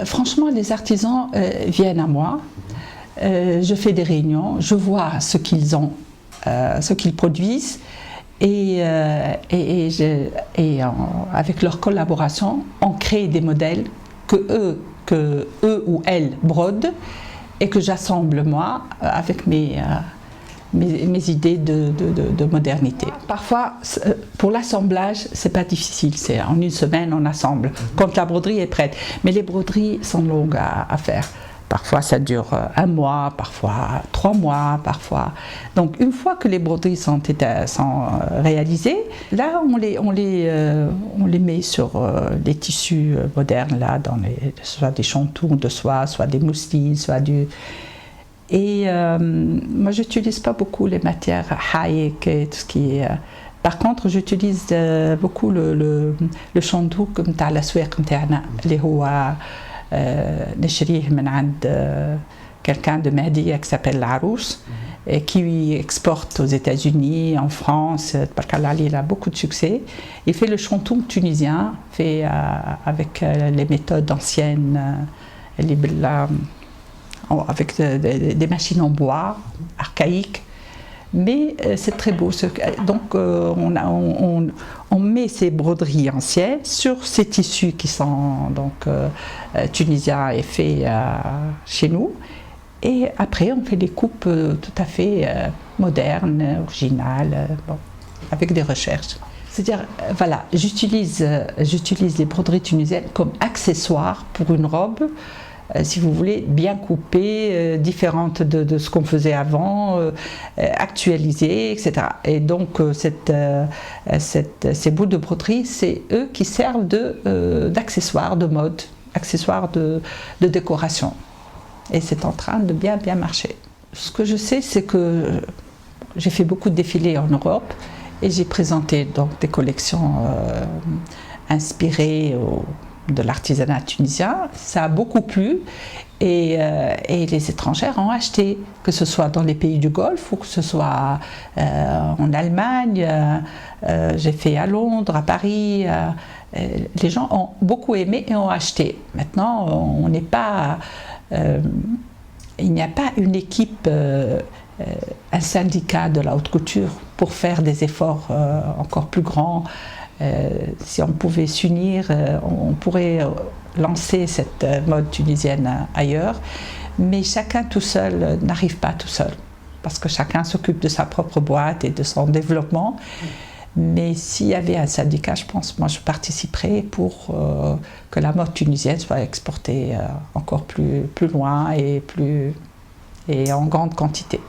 Franchement, les artisans viennent à moi. Je fais des réunions, je vois ce qu'ils ont, ce qu'ils produisent avec leur collaboration, on crée des modèles que eux ou elles brodent et que j'assemble moi avec mes idées de modernité. Parfois, pour l'assemblage, c'est pas difficile. C'est en une semaine, on assemble. Quand la broderie est prête. Mais les broderies sont longues à faire. Parfois, ça dure 1 mois, parfois 3 mois, parfois. Donc, une fois que les broderies sont réalisées, là, on les met sur les tissus modernes, là, soit des chantons de soie, soit des mousselines, soit du... Et moi, je n'utilise pas beaucoup les matières haïk et tout ce qui est... Par contre, j'utilise beaucoup le chantou comme تاع الأسواق نتاعنا اللي هو نشريه من عند quelqu'un de Mahdia qui s'appelle Larousse et qui exporte aux États-Unis, en France. Il a beaucoup de succès. Il fait le chantou tunisien, fait avec les méthodes anciennes, avec des machines en bois archaïques, mais c'est très beau. Donc on met ces broderies anciennes sur ces tissus qui sont donc tunisiens et faits chez nous, et après on fait des coupes tout à fait modernes, originales, avec des recherches. C'est-à-dire, voilà, j'utilise les broderies tunisiennes comme accessoires pour une robe, si vous voulez, bien coupée, différente de ce qu'on faisait avant, actualisée, etc. Et donc, ces bouts de broderie, c'est eux qui servent d'accessoires de mode, accessoires de décoration. Et c'est en train de bien marcher. Ce que je sais, c'est que j'ai fait beaucoup de défilés en Europe et j'ai présenté donc des collections inspirées de l'artisanat tunisien. Ça a beaucoup plu et les étrangères ont acheté, que ce soit dans les pays du Golfe ou que ce soit en Allemagne. J'ai fait à Londres, à Paris. Les gens ont beaucoup aimé et ont acheté. Maintenant, on n'est pas... il n'y a pas une équipe, un syndicat de la haute couture pour faire des efforts encore plus grands. Si on pouvait s'unir, on pourrait lancer cette mode tunisienne ailleurs, mais chacun tout seul n'arrive pas tout seul, parce que chacun s'occupe de sa propre boîte et de son développement. Mais s'il y avait un syndicat, je pense, moi je participerais pour que la mode tunisienne soit exportée encore plus loin et en grande quantité.